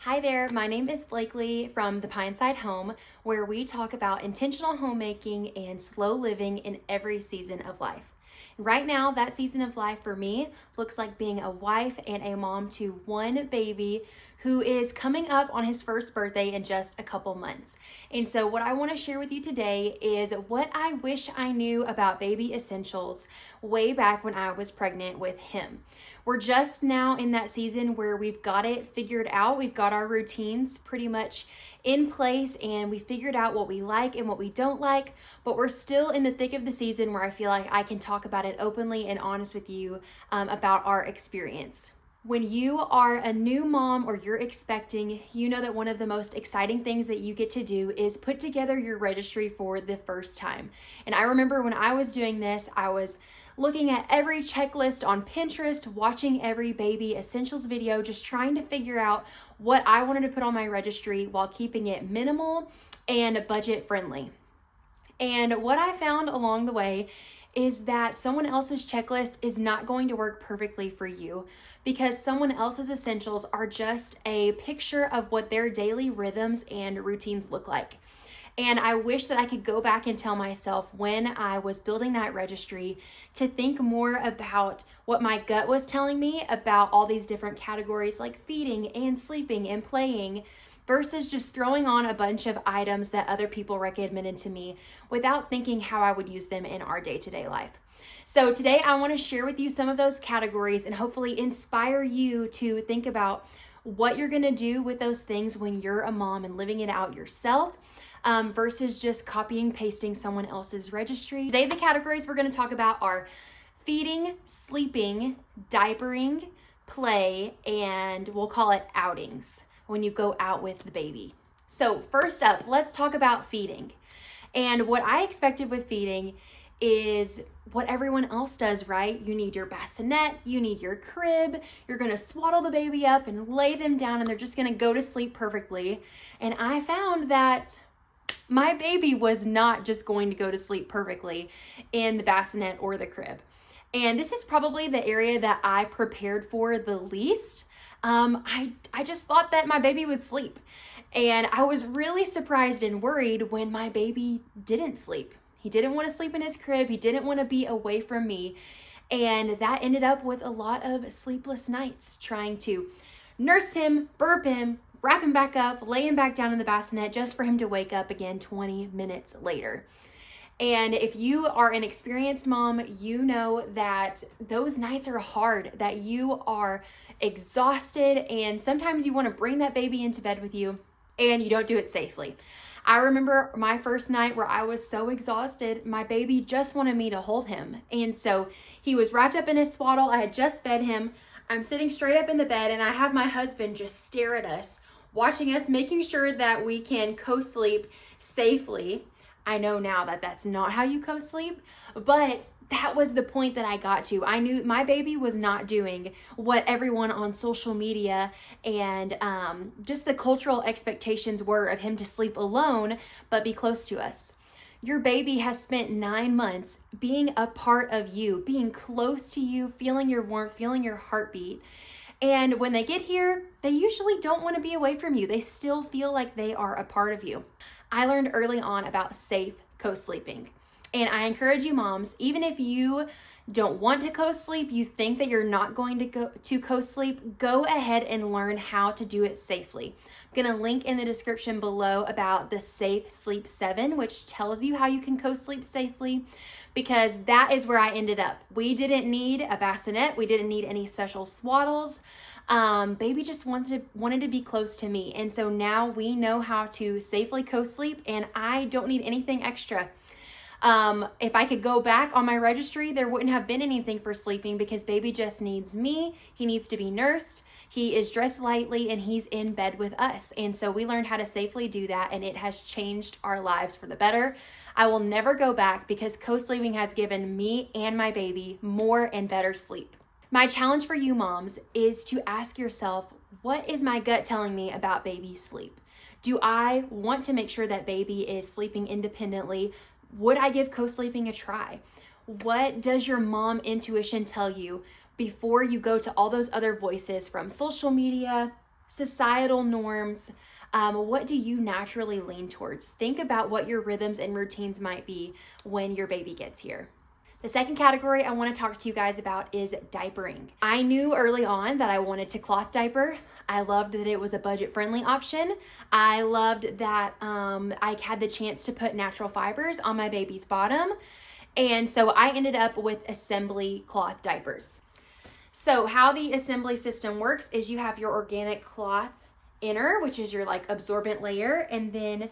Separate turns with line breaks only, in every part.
Hi there, my name is Blakely from the Pineside Home, where we talk about intentional homemaking and slow living in every season of life. Right now, that season of life for me looks like being a wife and a mom to one baby who is coming up on his first birthday in just a couple months. And so what I want to share with you today is what I wish I knew about baby essentials way back when I was pregnant with him. We're just now in that season where we've got it figured out. We've got our routines pretty much in place and we figured out what we like and what we don't like, but we're still in the thick of the season where I feel like I can talk about it openly and honest with you about our experience. When you are a new mom or you're expecting, you know that one of the most exciting things that you get to do is put together your registry for the first time. And I remember when I was doing this, I was looking at every checklist on Pinterest, watching every baby essentials video, just trying to figure out what I wanted to put on my registry while keeping it minimal and budget friendly. And what I found along the way is that someone else's checklist is not going to work perfectly for you because someone else's essentials are just a picture of what their daily rhythms and routines look like. And I wish that I could go back and tell myself when I was building that registry to think more about what my gut was telling me about all these different categories like feeding and sleeping and playing versus just throwing on a bunch of items that other people recommended to me without thinking how I would use them in our day-to-day life. So today I want to share with you some of those categories and hopefully inspire you to think about what you're going to do with those things when you're a mom and living it out yourself. Versus just copying, pasting someone else's registry. Today, the categories we're going to talk about are feeding, sleeping, diapering, play, and we'll call it outings when you go out with the baby. So first up, let's talk about feeding. And what I expected with feeding is what everyone else does, right? You need your bassinet, you need your crib, you're gonna swaddle the baby up and lay them down and they're just gonna go to sleep perfectly. And I found that my baby was not just going to go to sleep perfectly in the bassinet or the crib. And this is probably the area that I prepared for the least. I just thought that my baby would sleep. And I was really surprised and worried when my baby didn't sleep. He didn't want to sleep in his crib. He didn't want to be away from me. And that ended up with a lot of sleepless nights trying to nurse him, burp him, wrap him back up, lay him back down in the bassinet just for him to wake up again 20 minutes later. And if you are an experienced mom, you know that those nights are hard, that you are exhausted, and sometimes you want to bring that baby into bed with you and you don't do it safely. I remember my first night where I was so exhausted, my baby just wanted me to hold him. And so he was wrapped up in his swaddle. I had just fed him. I'm sitting straight up in the bed and I have my husband just stare at us, watching us, making sure that we can co-sleep safely. I know now that that's not how you co-sleep, but that was the point that I got to. I knew my baby was not doing what everyone on social media and just the cultural expectations were of him to sleep alone, but be close to us. Your baby has spent 9 months being a part of you, being close to you, feeling your warmth, feeling your heartbeat. And when they get here, they usually don't want to be away from you. They still feel like they are a part of you. I learned early on about safe co-sleeping. And I encourage you moms, even if you don't want to co-sleep, you think that you're not going to go to co-sleep, go ahead and learn how to do it safely. I'm going to link in the description below about the Safe Sleep 7, which tells you how you can co-sleep safely, because that is where I ended up. We didn't need a bassinet. We didn't need any special swaddles. Baby just wanted to be close to me. And so now we know how to safely co-sleep and I don't need anything extra. If I could go back on my registry, there wouldn't have been anything for sleeping because baby just needs me. He needs to be nursed. He is dressed lightly and he's in bed with us. And so we learned how to safely do that and it has changed our lives for the better. I will never go back because co-sleeping has given me and my baby more and better sleep. My challenge for you moms is to ask yourself, what is my gut telling me about baby sleep? Do I want to make sure that baby is sleeping independently? Would I give co-sleeping a try? What does your mom intuition tell you before you go to all those other voices from social media, societal norms. What do you naturally lean towards? Think about what your rhythms and routines might be when your baby gets here. The second category I want to talk to you guys about is diapering. I knew early on that I wanted to cloth diaper. I loved that it was a budget-friendly option. I loved that I had the chance to put natural fibers on my baby's bottom. And so I ended up with assembly cloth diapers. So how the assembly system works is you have your organic cloth inner, which is your like absorbent layer, and then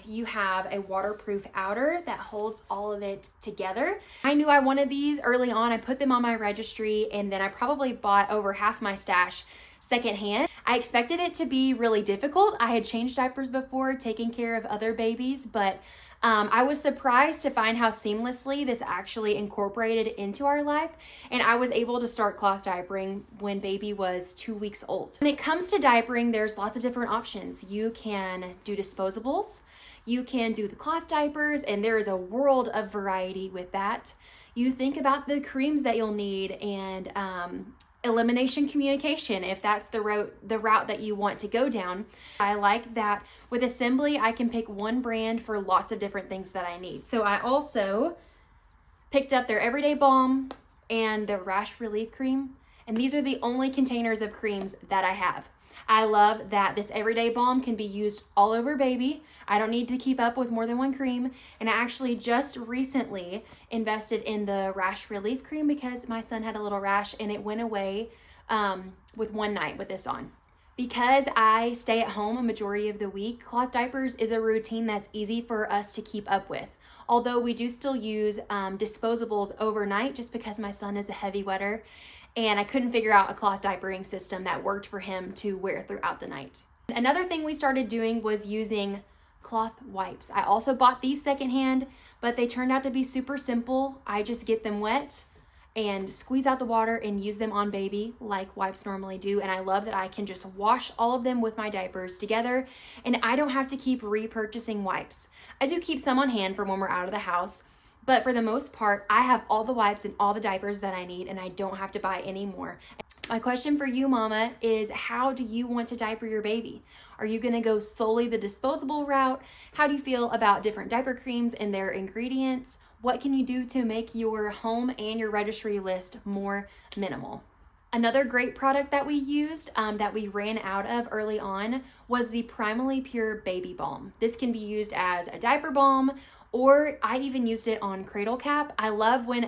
you have a waterproof outer that holds all of it together. I knew I wanted these early on. I put them on my registry, and then I probably bought over half my stash secondhand. I expected it to be really difficult. I had changed diapers before, taking care of other babies, but I was surprised to find how seamlessly this actually incorporated into our life, and I was able to start cloth diapering when baby was 2 weeks old. When it comes to diapering, there's lots of different options. You can do disposables, you can do the cloth diapers, and there is a world of variety with that. You think about the creams that you'll need and elimination communication if that's the route that you want to go down. I like that with assembly I can pick one brand for lots of different things that I need. So I also picked up their everyday balm and their rash relief cream, and these are the only containers of creams that I have. I love that this everyday balm can be used all over baby. I don't need to keep up with more than one cream. And I actually just recently invested in the rash relief cream because my son had a little rash and it went away with one night with this on. Because I stay at home a majority of the week, cloth diapers is a routine that's easy for us to keep up with. Although we do still use disposables overnight just because my son is a heavy wetter, and I couldn't figure out a cloth diapering system that worked for him to wear throughout the night. Another thing we started doing was using cloth wipes. I also bought these secondhand, but they turned out to be super simple. I just get them wet and squeeze out the water and use them on baby like wipes normally do. And I love that I can just wash all of them with my diapers together, and I don't have to keep repurchasing wipes. I do keep some on hand for when we're out of the house, but for the most part, I have all the wipes and all the diapers that I need, and I don't have to buy any more. My question for you, mama, is how do you want to diaper your baby? Are you gonna go solely the disposable route? How do you feel about different diaper creams and their ingredients? What can you do to make your home and your registry list more minimal? Another great product that we used that we ran out of early on was the Primally Pure Baby Balm. This can be used as a diaper balm, or I even used it on cradle cap. I love when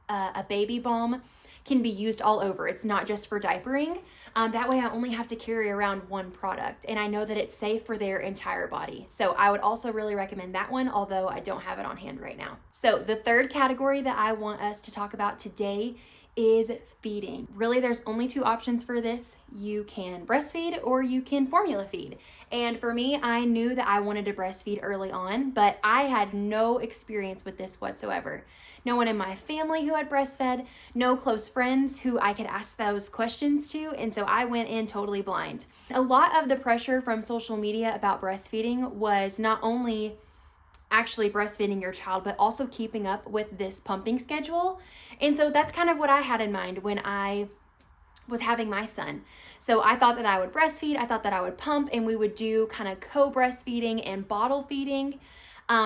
a baby balm can be used all over. It's not just for diapering. That way I only have to carry around one product, and I know that it's safe for their entire body. So I would also really recommend that one, although I don't have it on hand right now. So the third category that I want us to talk about today is feeding. Really, there's only two options for this. You can breastfeed or you can formula feed. And for me, I knew that I wanted to breastfeed early on, but I had no experience with this whatsoever. No one in my family who had breastfed, no close friends who I could ask those questions to, and so I went in totally blind. A lot of the pressure from social media about breastfeeding was not only actually breastfeeding your child, but also keeping up with this pumping schedule. And so that's kind of what I had in mind when I was having my son. So I thought that I would breastfeed, I thought that I would pump, and we would do kind of co-breastfeeding and bottle feeding.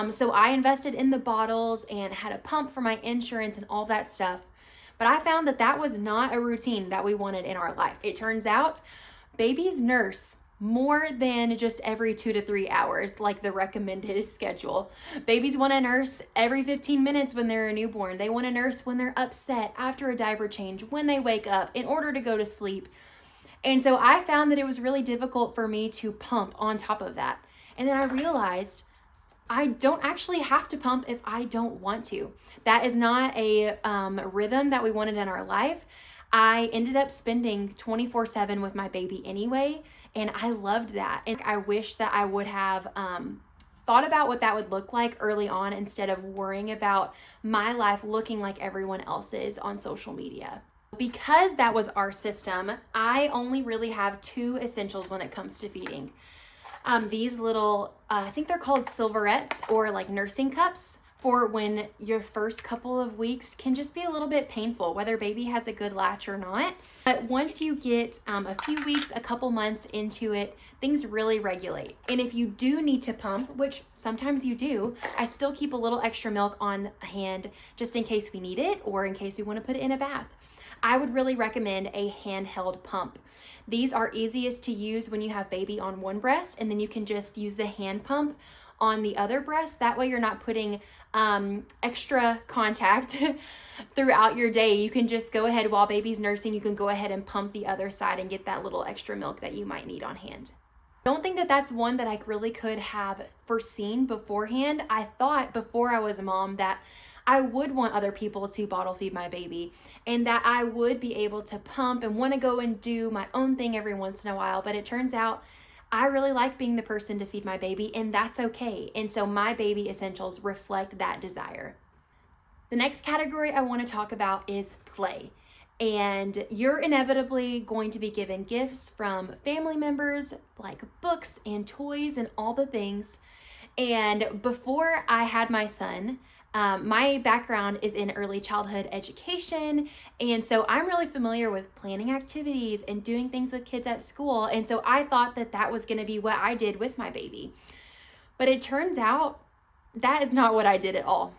So I invested in the bottles and had a pump for my insurance and all that stuff. But I found that that was not a routine that we wanted in our life. It turns out babies nurse more than just every 2 to 3 hours, like the recommended schedule. Babies want to nurse every 15 minutes when they're a newborn. They want to nurse when they're upset, after a diaper change, when they wake up, in order to go to sleep. And so I found that it was really difficult for me to pump on top of that. And then I realized I don't actually have to pump if I don't want to. That is not a rhythm that we wanted in our life. I ended up spending 24/7 with my baby anyway, and I loved that. And I wish that I would have thought about what that would look like early on instead of worrying about my life looking like everyone else's on social media. Because that was our system, I only really have 2 essentials when it comes to feeding. These little, I think they're called silverettes or like nursing cups for when your first couple of weeks can just be a little bit painful, whether baby has a good latch or not. But once you get a few weeks, a couple months into it, things really regulate. And if you do need to pump, which sometimes you do, I still keep a little extra milk on hand just in case we need it or in case we want to put it in a bath. I would really recommend a handheld pump. These are easiest to use when you have baby on one breast, and then you can just use the hand pump on the other breast. That way you're not putting extra contact throughout your day. You can just go ahead while baby's nursing, you can go ahead and pump the other side and get that little extra milk that you might need on hand. Don't think that that's one that I really could have foreseen beforehand. I thought before I was a mom that I would want other people to bottle feed my baby and that I would be able to pump and want to go and do my own thing every once in a while. But it turns out I really like being the person to feed my baby, and that's okay. And so my baby essentials reflect that desire. The next category I want to talk about is play. And you're inevitably going to be given gifts from family members, like books and toys and all the things. And before I had my son, my background is in early childhood education, and so I'm really familiar with planning activities and doing things with kids at school, and so I thought that that was going to be what I did with my baby. But it turns out that is not what I did at all.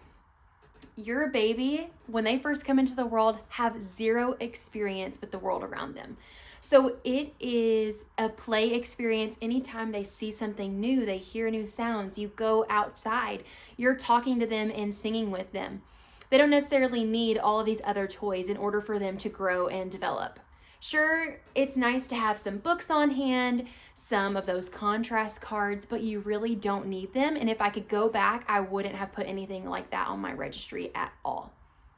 Your baby, when they first come into the world, have zero experience with the world around them. So it is a play experience anytime they see something new, they hear new sounds, you go outside, you're talking to them and singing with them. They don't necessarily need all of these other toys in order for them to grow and develop. Sure, it's nice to have some books on hand, some of those contrast cards, but you really don't need them. And if I could go back, I wouldn't have put anything like that on my registry at all.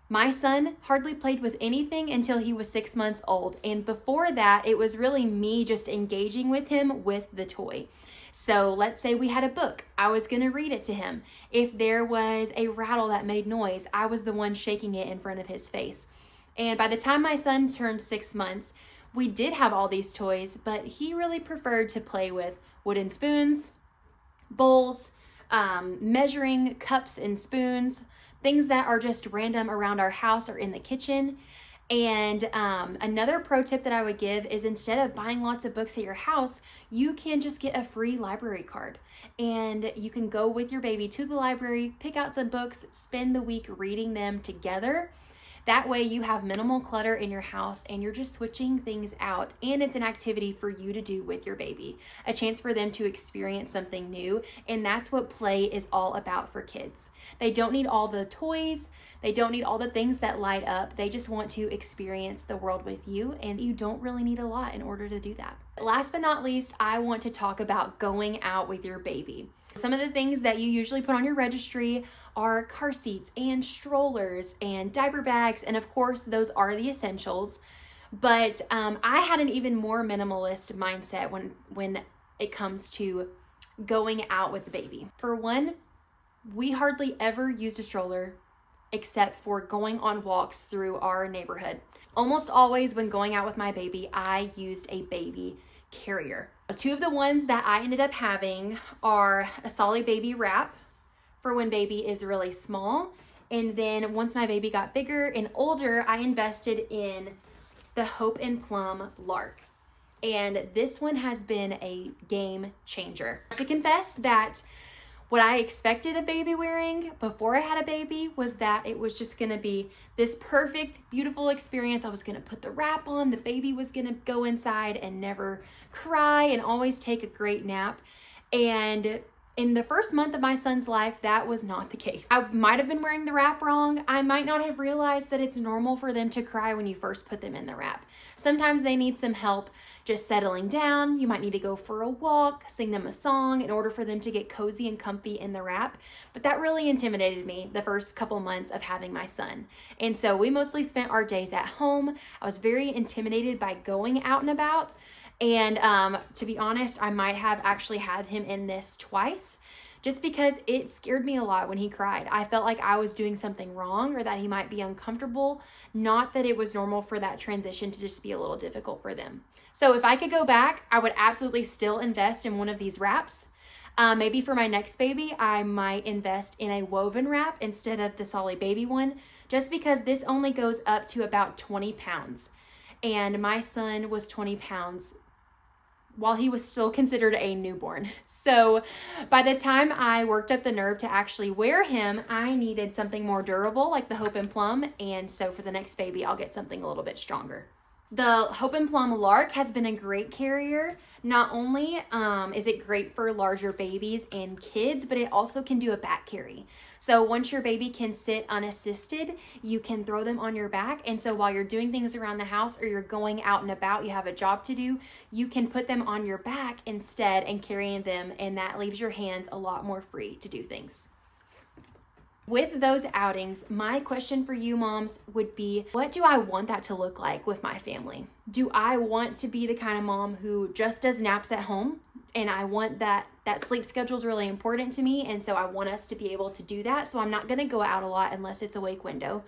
My son hardly played with anything until he was 6 months old. And before that, it was really me just engaging with him with the toy. So let's say we had a book. I was going to read it to him. If there was a rattle that made noise, I was the one shaking it in front of his face. And by the time my son turned 6 months, we did have all these toys, but he really preferred to play with wooden spoons, bowls, measuring cups and spoons, things that are just random around our house or in the kitchen. And another pro tip that I would give is instead of buying lots of books at your house, you can just get a free library card. And you can go with your baby to the library, pick out some books, spend the week reading them together. That way you have minimal clutter in your house and you're just switching things out, and it's an activity for you to do with your baby, a chance for them to experience something new, and that's what play is all about for kids. They don't need all the toys, they don't need all the things that light up, they just want to experience the world with you, and you don't really need a lot in order to do that. Last but not least, I want to talk about going out with your baby. Some of the things that you usually put on your registry are car seats and strollers and diaper bags, and of course those are the essentials. But I had an even more minimalist mindset when it comes to going out with the baby. For one, we hardly ever used a stroller except for going on walks through our neighborhood. Almost always when going out with my baby, I used a baby carrier. Two of the ones that I ended up having are a Solly baby wrap for when baby is really small. And then once my baby got bigger and older, I invested in the Hope and Plum Lark. And this one has been a game changer. To confess that what I expected a baby wearing before I had a baby was that it was just gonna be this perfect, beautiful experience. I was gonna put the wrap on, the baby was gonna go inside and never cry and always take a great nap. And in the first month of my son's life, that was not the case. I might have been wearing the wrap wrong. I might not have realized that it's normal for them to cry when you first put them in the wrap. Sometimes they need some help just settling down. You might need to go for a walk, sing them a song in order for them to get cozy and comfy in the wrap. But that really intimidated me the first couple months of having my son. And so we mostly spent our days at home. I was very intimidated by going out and about. And to be honest, I might have actually had him in this twice just because it scared me a lot when he cried. I felt like I was doing something wrong or that he might be uncomfortable, not that it was normal for that transition to just be a little difficult for them. So if I could go back, I would absolutely still invest in one of these wraps. Maybe for my next baby, I might invest in a woven wrap instead of the Solly Baby one, just because this only goes up to about 20 pounds. And my son was 20 pounds while he was still considered a newborn. So by the time I worked up the nerve to actually wear him, I needed something more durable like the Hope and Plum. And so for the next baby, I'll get something a little bit stronger. The Hope and Plum Lark has been a great carrier. Not only is it great for larger babies and kids, but it also can do a back carry. So once your baby can sit unassisted, you can throw them on your back. And so while you're doing things around the house or you're going out and about, you have a job to do, you can put them on your back instead and carrying them. And that leaves your hands a lot more free to do things. With those outings, my question for you moms would be, what do I want that to look like with my family? Do I want to be the kind of mom who just does naps at home? And I want that sleep schedule is really important to me. And so I want us to be able to do that. So I'm not going to go out a lot unless it's a wake window.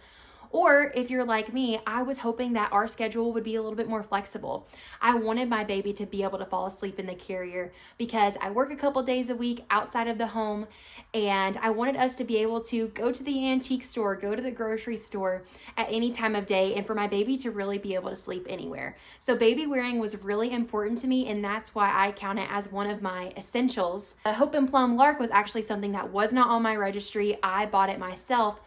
Or if you're like me, I was hoping that our schedule would be a little bit more flexible. I wanted my baby to be able to fall asleep in the carrier because I work a couple days a week outside of the home, and I wanted us to be able to go to the antique store, go to the grocery store at any time of day, and for my baby to really be able to sleep anywhere. So baby wearing was really important to me, and that's why I count it as one of my essentials. The Hope and Plum Lark was actually something that was not on my registry. I bought it myself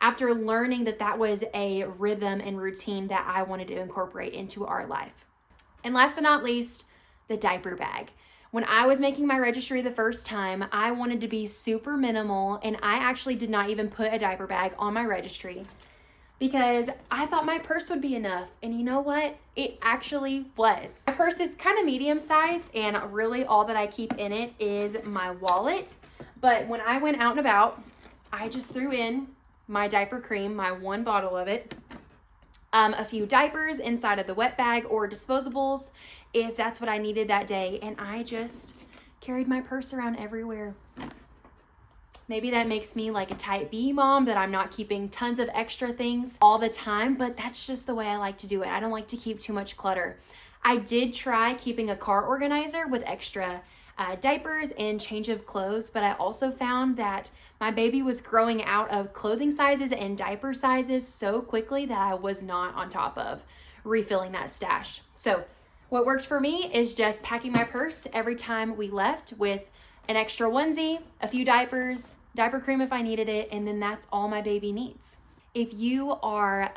after learning that that was a rhythm and routine that I wanted to incorporate into our life. And last but not least, the diaper bag. When I was making my registry the first time, I wanted to be super minimal, and I actually did not even put a diaper bag on my registry because I thought my purse would be enough. And you know what? It actually was. My purse is kind of medium sized, and really all that I keep in it is my wallet. But when I went out and about, I just threw in my diaper cream, my one bottle of it, a few diapers inside of the wet bag or disposables if that's what I needed that day, and I just carried my purse around everywhere. Maybe that makes me like a type B mom, that I'm not keeping tons of extra things all the time, but that's just the way I like to do it. I don't like to keep too much clutter. I did try keeping a car organizer with extra diapers and change of clothes, but I also found that my baby was growing out of clothing sizes and diaper sizes so quickly that I was not on top of refilling that stash. So what worked for me is just packing my purse every time we left with an extra onesie, a few diapers, diaper cream if I needed it, and then that's all my baby needs. If you are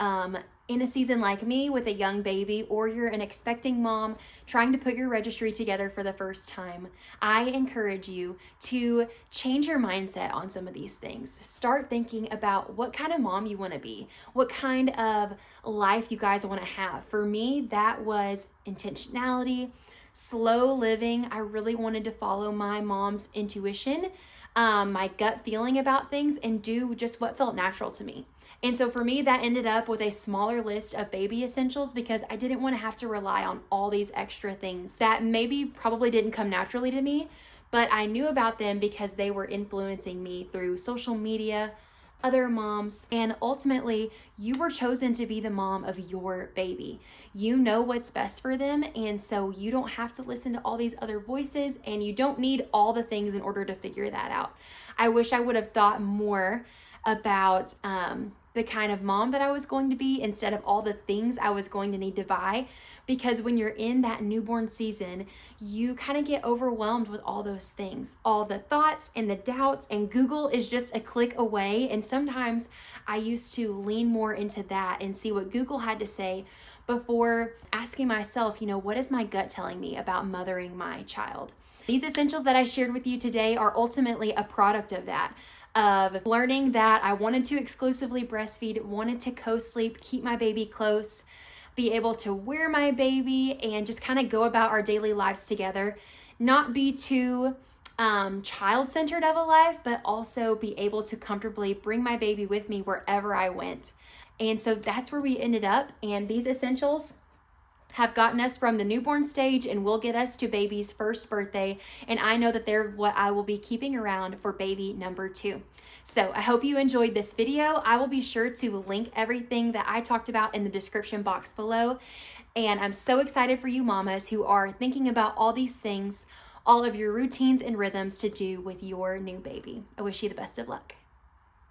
in a season like me with a young baby, or you're an expecting mom trying to put your registry together for the first time, I encourage you to change your mindset on some of these things. Start thinking about what kind of mom you want to be, what kind of life you guys want to have. For me, that was intentionality, slow living. I really wanted to follow my mom's intuition, my gut feeling about things, and do just what felt natural to me. And so for me, that ended up with a smaller list of baby essentials because I didn't want to have to rely on all these extra things that maybe probably didn't come naturally to me, but I knew about them because they were influencing me through social media, other moms, and ultimately you were chosen to be the mom of your baby. You know what's best for them, and so you don't have to listen to all these other voices, and you don't need all the things in order to figure that out. I wish I would have thought more about the kind of mom that I was going to be instead of all the things I was going to need to buy, because when you're in that newborn season, you kind of get overwhelmed with all those things, all the thoughts and the doubts, and Google is just a click away. And sometimes I used to lean more into that and see what Google had to say before asking myself, what is my gut telling me about mothering my child? These essentials that I shared with you today are ultimately a product of that, of learning that I wanted to exclusively breastfeed, wanted to co-sleep, keep my baby close, be able to wear my baby, and just kind of go about our daily lives together, not be too child-centered of a life, but also be able to comfortably bring my baby with me wherever I went. And so that's where we ended up, and these essentials have gotten us from the newborn stage and will get us to baby's first birthday. And I know that they're what I will be keeping around for baby number 2. So I hope you enjoyed this video. I will be sure to link everything that I talked about in the description box below. And I'm so excited for you mamas who are thinking about all these things, all of your routines and rhythms to do with your new baby. I wish you the best of luck.